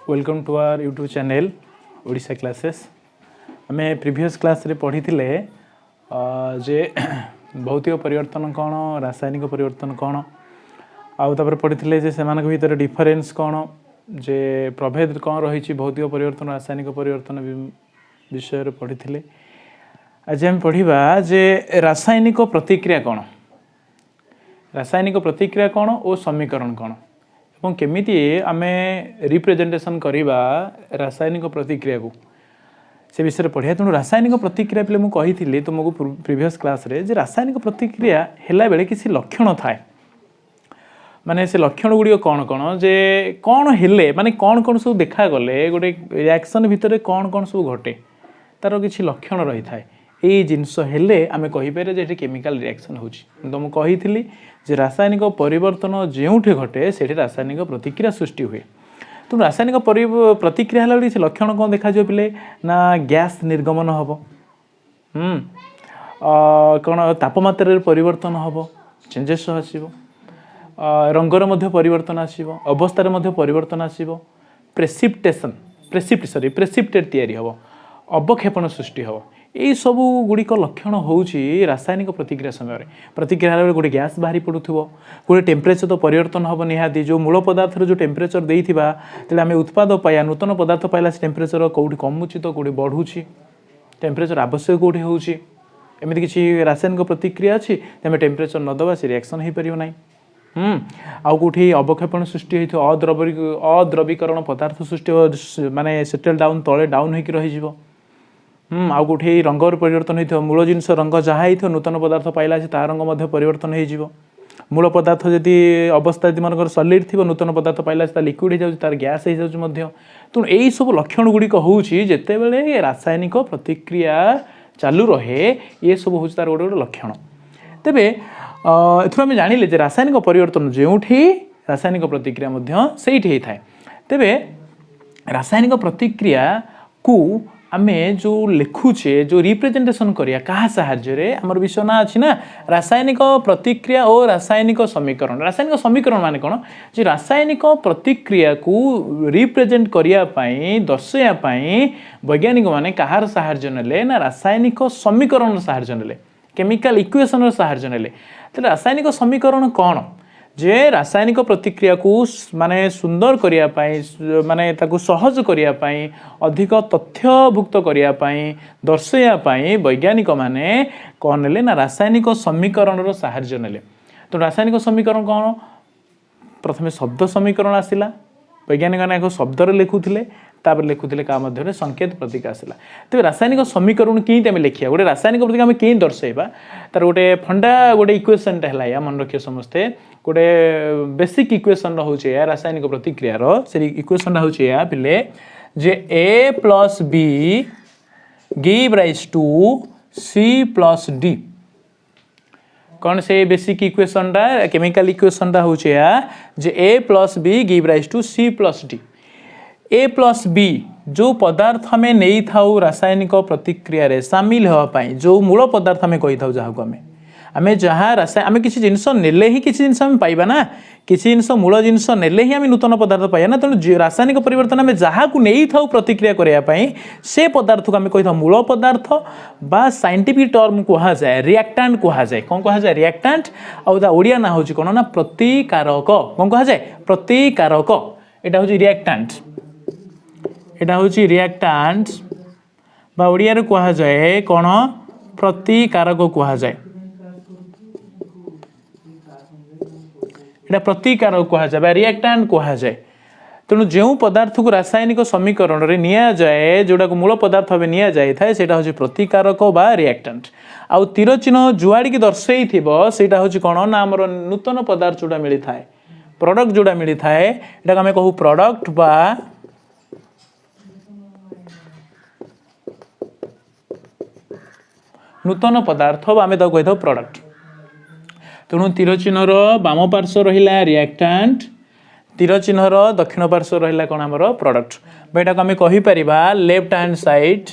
Welcome to our YouTube channel Odisha classes. आम previous class रे पढ़ी थे जे भौतिक परिवर्तन कौन, रासायनिक परिवर्तन कौन, आउे पढ़ी थे से भीतर डिफरेन्स कौन, जे प्रभेद कौन रही भौतिक परिवर्तन रासायनिक परिवर्तन विषय पढ़ी थे। आज आम पढ़ा जे रासायनिक प्रतिक्रिया कौन, रासायनिक प्रतिक्रिया कौन और समीकरण कौन और केमिति आमे रिप्रेजेंटेशन करवा रासायनिक प्रतिक्रिया को से विषय पढ़िया। तेणु रासायनिक प्रतिक्रिया पे मुझे कही तुमको प्रीवियस क्लास रे जे रासायनिक प्रतिक्रिया हेला बेले किसी लक्षण थाए, माने से लक्षण गुड़िक कौन कौन जे कौन हेले माने कौन कौन सब देखा गले गोटे रिएक्शन भितर कौन कौन सब घटे तार किसी लक्षण रही थाए। यही जिनस हेले आमे कहीपर जे केमिकल रिएक्शन होची। तो मुझे कही जे रासायनिक परिवर्तन जोठे घटे से रासायनिक प्रतिक्रिया सृष्टि हुए। तो रासायनिक प्रतिक्रिया है किसी लक्षण कौन देखा पे ना गैस निर्गमन हम, कौन तापमात्रा परिवर्तन हम, चेंजेस आसो, रंगर मध्य परिवर्तन आसो, अवस्थार मध्य परिवर्तन आसो, प्रेसिपिटेट तैयारी हम, अवक्षेपण सृष्टि हम। यही सब गुड़िक लक्षण होउची रासायनिक प्रतिक्रिया समय। प्रतिक्रिया गोटे गैस बाहरी पड़ू, गोटे टेम्परेचर तो परिवर्तन हम निहाती। जो मूल पदार्थ जो टेम्परेचर देइथिबा तेल आम उत्पाद पाया नूतन पदार्थ पाइला से टेम्परेचर कौटी कमुची तो कौटी बढ़ुची, टेम्परेचर आवश्यक कौटी होउची। एमती किसी रासायनिक प्रतिक्रिया अच्छी आम टेम्परेचर नदबा से रिएक्शन हो पार ना। आउ कौटी अवक्षेपण सृष्टि हो, अद्रवीकरण पदार्थ सृष्टि माने सेटल डाउन तले डाउन होकर रही। आउ कौटी रंगर परिवर्तन हो, मूल जिनस रंग जहाँ हो नूतन पदार्थ पाइला से तार रंग परिवर्तन हो। मूल पदार्थ जदि अवस्था यदि मन सॉलिड थी नूतन पदार्थ पाइला से लिक्विड हो तार गैस हो जाऊँ। तेणु यही सब लक्षण गुड़िक होते बेले रासायनिक प्रतिक्रिया चालू रहे, ये सब हूँ तार गोटे गोटे लक्षण। तेबे एथुर जानिले जे रासायनिक परिवर्तन जोठी रासायनिक प्रतिक्रिया से होता है। तेबे रासायनिक प्रतिक्रिया को आमे जो लिखुचे जो रिप्रेजेंटेशन करिया कहा साहाय्य आमर विषय ना अच्छी ना रासायनिक प्रतिक्रिया और रासायनिक समीकरण। रासायनिक समीकरण माने कौन जे रासायनिक प्रतिक्रिया को रिप्रेजेंट करिया पाई दर्शाइया पाई वैज्ञानिक माने कहार साहाय्य नेले ना रासायनिक समीकरण साहाय्य नेले, केमिकल इक्वेशन साहाय्य नेले। तो रासायनिक समीकरण कौन जे रासायनिक प्रतिक्रिया को माने सुंदर करिया पाई माने ताकू सहज करिया पाई अधिक तथ्यभुक्त करिया पाई दर्शाइया पाई वैज्ञानिक माने कौन नेले ना रासायनिक समीकरण साहाय्य नेले। तो रासायनिक समीकरण कौन प्रथमे शब्द समीकरण आसिला, वैज्ञानिक मैंने शब्दर लिखुले तापर लिखुले क्या मध्य संकेत प्रतीक आसला। तेज रासायनिक समीकरण कि लिखा गोटे रासायनिक प्रतीक आम कि दर्शाइबा तार गोटे फंडा गोटे इक्वेशनटा है मन रखिए समस्ते गोटे बेसिक इक्वेशन रोचे या रासायनिक प्रतिक्रियार से इक्वेशन हूँ या पिले जे A plus B give rise to C plus D. कौन से बेसिक इक्वेशनटा केमिकल इक्वेशनटा हूँ या जे A plus B give rise to C plus D. A plus B जो पदार्थ आम नहीं था रासायनिक प्रतिक्रिया रे सामिल होगापाई जो मूल पदार्थ आम कही था जहाँ को आम जहाँ आम किसी जिनस नेले ही किसी जिनस आम पाइबा ना, किसी जिनस मूल जिनस नेले ही आम नूतन पदार्थ पाइबा ना। तेणु रासायनिक परिवर्तन आम जहाँ को नहीं था प्रतिक्रिया करने से पदार्थ को आम कही था मूल पदार्थ बा साइंटिफिक टर्म कह जाए रिएक्टेंट कह जाए। कौन कह जाए रिएक्टेंट आउ ओडिया ना हूँ कौन ना प्रतिकारक। कौन कह जाए प्रतिकारक, यहाँ हूँ रिएक्टेंट, यहाँ हूँ रिएक्टेंट बा ओडिया रे कह जाए कौन प्रतिकारक कह जाए। प्रतिकारक कह जाए रिएक्टेंट कह जाए। तेणु जो पदार्थ को रासायनिक समीकरण रे निया जाए जोड़ा को मूल पदार्थ भाव नि जाए सेटा हूँ प्रतिकारक बा रिएक्टेंट। आउ तीर चिन्ह जुआड़ी की दर्शाई सेटा हूँ कौन ना आमर नूतन पदार्थ जोड़ा मिलता है प्रोडक्ट जोड़ा मिलता है यहाँ आम कहू प्रोडक्ट बा नूतन पदार्थ आम कही था प्रोडक्ट। तेणु तीर चिन्हर बाम पार्श्व रहा रिएक्टेंट, तीर चिन्हर दक्षिण पार्श्व रहा कौन आमर प्रोडक्ट। यहाँ आम कहीपर लेफ्ट हैंड साइड,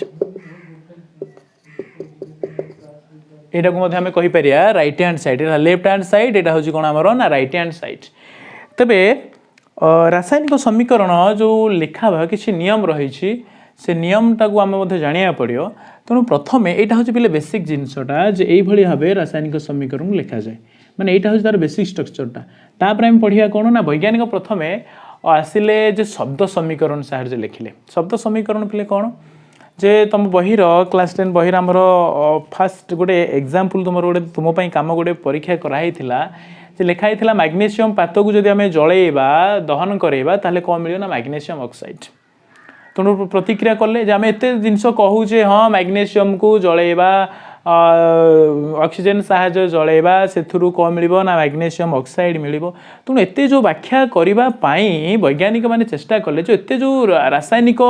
यहाँ को आम कहीपर right hand side. Left hand side यहाँ हूँ कौन आमर ना राइट हैंड साइड। तेबे रासायनिक समीकरण जो लिखा हुआ किसी नियम रही से नियमटा को आम जाना पड़ो तेणु प्रथम यहाँ हूँ पे बेसिक जिनसटा जे यही भाव रासायनिक समीकरण लिखा जाए माने यहाँ हूँ तार बेसिक स्ट्रक्चरटा तापर आम पढ़ा कौन ना वैज्ञानिक प्रथम आसिले जे शब्द समीकरण साहाଯ୍य लिखिले शब्द समीकरण पिले कौन जे तुम बहिर क्लास 10 बहिर आमर फास्ट गोटे एग्जाम्पल तुम गोटे तुमपाई कम गोटे परीक्षा कराई जे लिखाई मैग्नेशियम पात को जब आम जलैबा दहन करवा ताले कौन मिले ना मैग्नेशियम ऑक्साइड तेणु प्रतिक्रिया कले आम एत जिनस कहूचे हाँ मैग्नेशियम को जलैबा ऑक्सीजन साहाଯ୍य जलैबा से कौन मिल ना मैग्नेशियम ऑक्साइड मिल तेणु एत जो व्याख्या करने वैज्ञानिक मैंने चेष्टा कले जो एत जो रासायनिक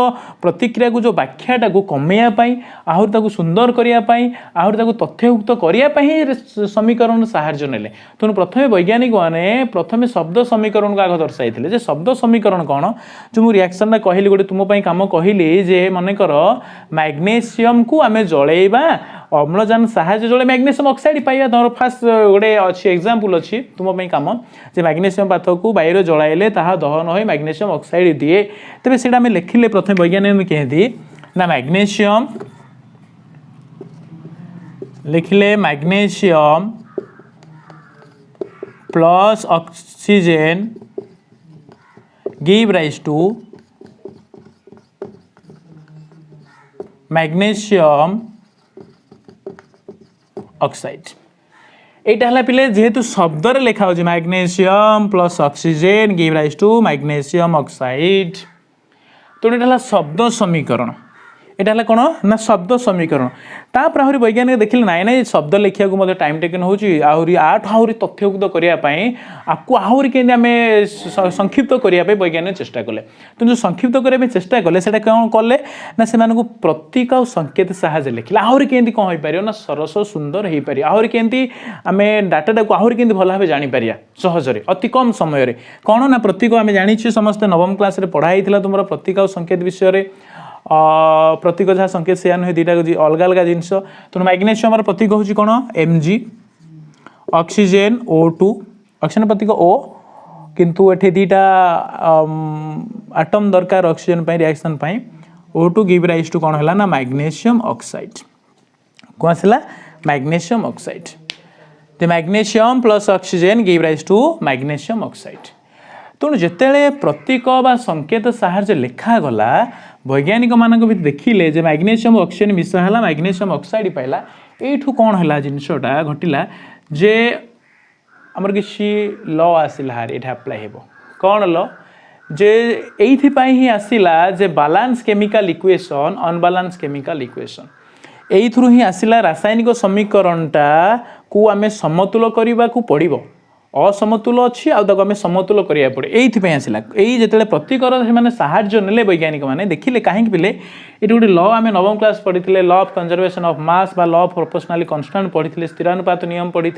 प्रतिक्रिया को जो व्याख्याटा को कमेवाई आहरी सुंदर करने आहरी तथ्ययुक्त करने समीकरण साहाଯ୍य नेले तेणु प्रथम वैज्ञानिक मैंने प्रथम शब्द समीकरण को आग दर्शाई शब्द समीकरण कौन जो मुझे रिएक्शन कहली गोटे तुमपाई कम कहली जे मनकर मैग्नेशियम को आम जलैबा अम्लजान साहाଯ୍य जले मैग्नेशियम ऑक्साइड पाइबा तुम फास्ट गोटे अच्छी एग्जाम्पल अच्छी तुम कम जे मैग्नेशियम पाथ को बाहर जलाइले ताहा दहन हो मैग्नेशियम ऑक्साइड दिए तेज से आम लिखिले प्रथम वैज्ञानिक कहती ना मैग्नेशियम लिखिले magnesium plus oxygen give rise to magnesium oxide यहाँ पिले जेहेतु शब्द लिखा हो magnesium plus oxygen give rise to magnesium oxide तेणु यहाँ शब्द समीकरण यहाँ कौन ना शब्द समीकरण तापर आहरी वैज्ञानिक देखिले नाई नाई शब्द लिखा को टाइम टेकन होहरी आहरी तथ्ययुक्त करने आपको आहरी के संक्षिप्त करने वैज्ञानिक चेष्टा कले तेणु जो संक्षिप्त करने चेष्टा कले से कौन कले ना से प्रतीक और संकेत साहाଯ୍य लिखिले आहरी केमती कौन हो पार ना सरस सुंदर हो पार आहरी केमती आम डाटा को आहरी केमती भल भाव जापर सहजरे अति कम समय कौन ना प्रतीक आम जानी समस्त नवम क्लास पढ़ाई तुम प्रतीक और संकेत विषय प्रतीक जहाँ संकेत से नुहे दुटा अलग अलग जिनस तेणु मैग्नेशियम प्रतीक हूँ कौन Mg ऑक्सीजन O2 ऑक्सीजन प्रतीक O किंतु एठी दुटा आटम दरकार oxygen reaction O2 give rise to कौन है ना मैग्नेशियम ऑक्साइड कौन आसला magnesium oxide the magnesium plus oxygen give rise to magnesium oxide तेणु जिते प्रतीक बा संकेत साहाଯ୍य लिखागला वैज्ञानिक मानक भी देखिले जे मैग्नेशियम ऑक्सीजन मिसाला मैग्नेशियम ऑक्साइड पाइला एठू कौन है जिनसटा घटिला जे आमर किसी लॉ आसिला हार ये अप्लाई हो कौन लॉ जे एइथिपाई ही आसिला जे balance chemical equation unbalance chemical equation एइथुरु ही आसिला रासायनिक समीकरणटा को आम समतुल करने को पड़ो असमतुल अच्छी आम समतुल करा पड़े ये आसला यही जो प्रतीकर से साहाଯ୍य नेले वैज्ञानिक मैंने देखिले कहीं पिले ये गोटे लॉ आम नवम क्लास पढ़ी लॉ ऑफ कंजर्वेशन ऑफ मास बा लॉ ऑफ प्रोपोर्शनल कांस्टेंट पढ़ी स्थिरानुपात नियम पढ़ी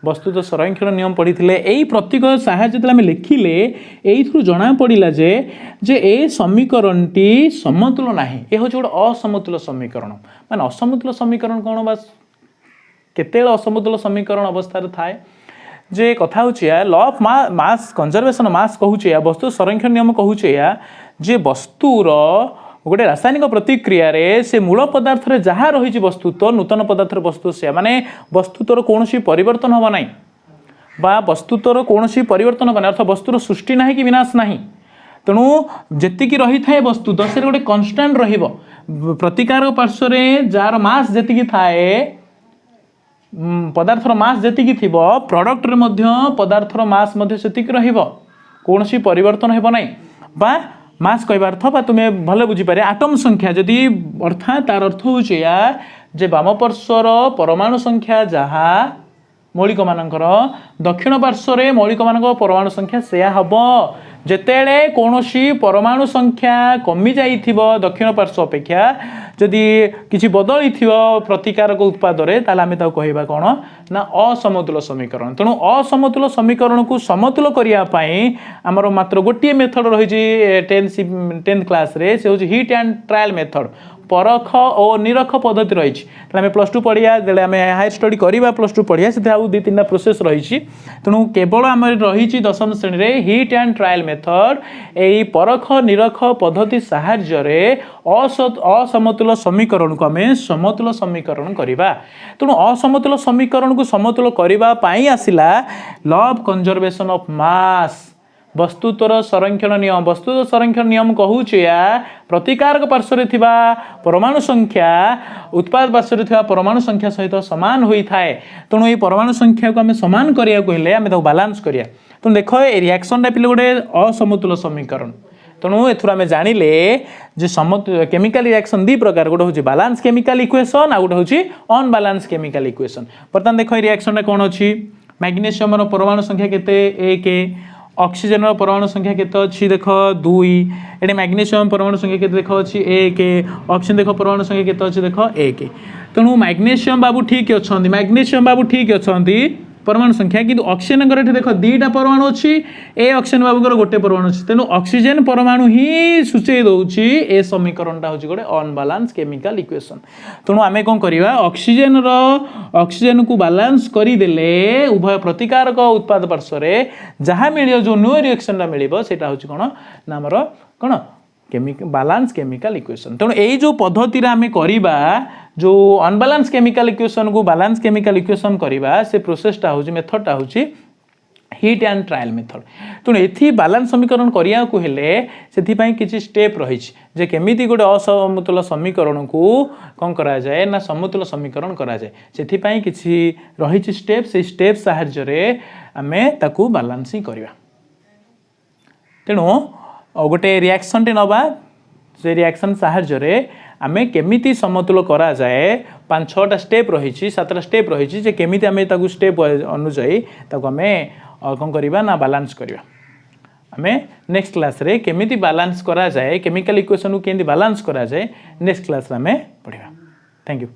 वस्तुत संरक्षण नियम पढ़ी यही प्रतीक साहाଯ୍य आम लिखिले यही जना पड़ा जे ए समीकरणटी समतुल ना ये हूँ गोटे असमतुल समीकरण माने असमतुल समीकरण कौन बा केते असमतुल समीकरण अवस्था थाए जे कथा हूँ लॉ ऑफ मास कंजर्वेशन मास कहूँ वस्तु संरक्षण नियम कहूँ जे वस्तुर गोटे रासायनिक प्रतिक्रिया रे से मूल पदार्थ रे जहाँ रही वस्तुत्व नूतन पदार्थ वस्तु से माने वस्तुत्वर कौन परिवर्तन हम ना बा वस्तुत्वर कौन परिवर्तन हम अर्थात वस्तुर सृष्टि ना कि विनाश ना तेणु जी रही था वस्तुत्व से गोटे कन्स्टांट प्रतिकार पार्श्व जार मास जी थाए पदार्थर मास जी थी प्रडक्ट रे पदार्थर मास कौन परिवर्तन हेब ना बा मास कहवा अर्थ बा तुम्हें भले बुझीपारे आटम संख्या जदि अर्थात तार अर्थ हूँ जे वाम पार्श्वर परमाणु संख्या जहाँ मौलिक मानकर दक्षिण पार्श्व मौलिक मान परमाणु संख्या से हम जेतेले कौनसी परमाणु संख्या कमी जाइथिबो दक्षिण पार्श्व अपेक्षा जदि किसी बदली प्रतिकारक उत्पादरे ताले आमे ताको कहबा कोन ना असमतुल समीकरण तेणु असमतुल समीकरण को समतुल करिया पई हमर मात्र गोटिए मेथड रही 10th क्लास रे से होची हीट एंड ट्रायल मेथड परख और निरख पद्धति रही आम +2 पढ़िया जो आम हायर स्टडी करवा +2 पढ़िया से आउ 2-3टा प्रोसेस रही तेणु केवल आम रही 10वीं श्रेणी में हिट एंड ट्रायल मेथड यही परख निरख पद्धति साहाय्य असमतुल समीकरण को आम समतुल समीकरण करवा तेणु असमतुल समीकरण को समतुल करने आसला law of conservation of mass वस्तुत्वर संरक्षण नियम वस्तुत्व संरक्षण नियम कहूँ या प्रतिकारक पार्श्व थिबा परमाणु संख्या उत्पाद पार्श्व थिबा परमाणु संख्या सहित समान होता है तेणु ये परमाणु संख्या को आम सामान करने आम बालांस करिया तेणु देख ये रिएक्शन पे गोटे असमतुल समीकरण तेणु एथुर आम जानिले जे केमिकल रिएक्शन दी प्रकार गोटे हूँ बालांस केमिकल इक्वेशन आ गोटे हूँ अनबालांस केमिकल इक्वेशन बर्तमान देख रिएक्शन कौन अच्छी मैग्नेशियम परमाणु संख्या केते 1 ऑक्सीजन परमाणु संख्या केते अच्छी देख 2 ये मैग्नेशियम परमाणु संख्या केते देख अच्छी 1 ऑक्सीजन देख परमाणु संख्या केते अच्छी देख 1 तेणु मैग्नेशियम बाबू ठीक अच्छा मैग्नेशियम बाबू ठीक अच्छा परमाणु संख्या किंतु ऑक्सीजन देख 2टा परमाणु अच्छी ए ऑक्सीजन बाबूर गोटे परमाणु अच्छी तेणु ऑक्सीजन परमाणु ही सूचई दौची ए समीकरणटा हूँ गोटे अनबालांस केमिकल इक्वेशन तेणु आम कौन करवा ऑक्सीजन को बालांस करदेले उभय प्रतिकारक उत्पाद पार्श्व जहाँ मिल जो न्यू रिएक्शन मिल हूँ कौन ना आमर कौन बालांस केमिकल इक्वेशन तेणु यही जो पद्धति आम करवा जो अनबालांस केमिकल इक्वेशन को बालांस केमिकल इक्वेशन करवा से प्रोसेसटा हूँ मेथडटा हूँ हिट एंड ट्रायल मेथड तेणु ये बालांस समीकरण करने को हेले से किसी स्टेप रही जे केमिति गोटे असमतुल समीकरण को कौन करा जाए ना समतुल समीकरण करा जाए से किसी रही स्टेप से स्टेप साहाय्य आम ताकू बालांस ही करवा तेणु गोटे रिएक्शन टे नवा से रिएक्शन साहाय्य आम केमिति समतुल करा जाए 5-6टा स्टेप रही 7टा स्टेप रही जे केमिति आम ताकू स्टेप अनुजाई ताकू आम कौन करवा ना बालांस करवा आम नेक्स्ट क्लास रे केमिति बालांस करा जाए केमिकल इक्वेशन को केमिति बालांस करा जाए नेक्स्ट क्लास रे आम पढ़िबा थैंक यू।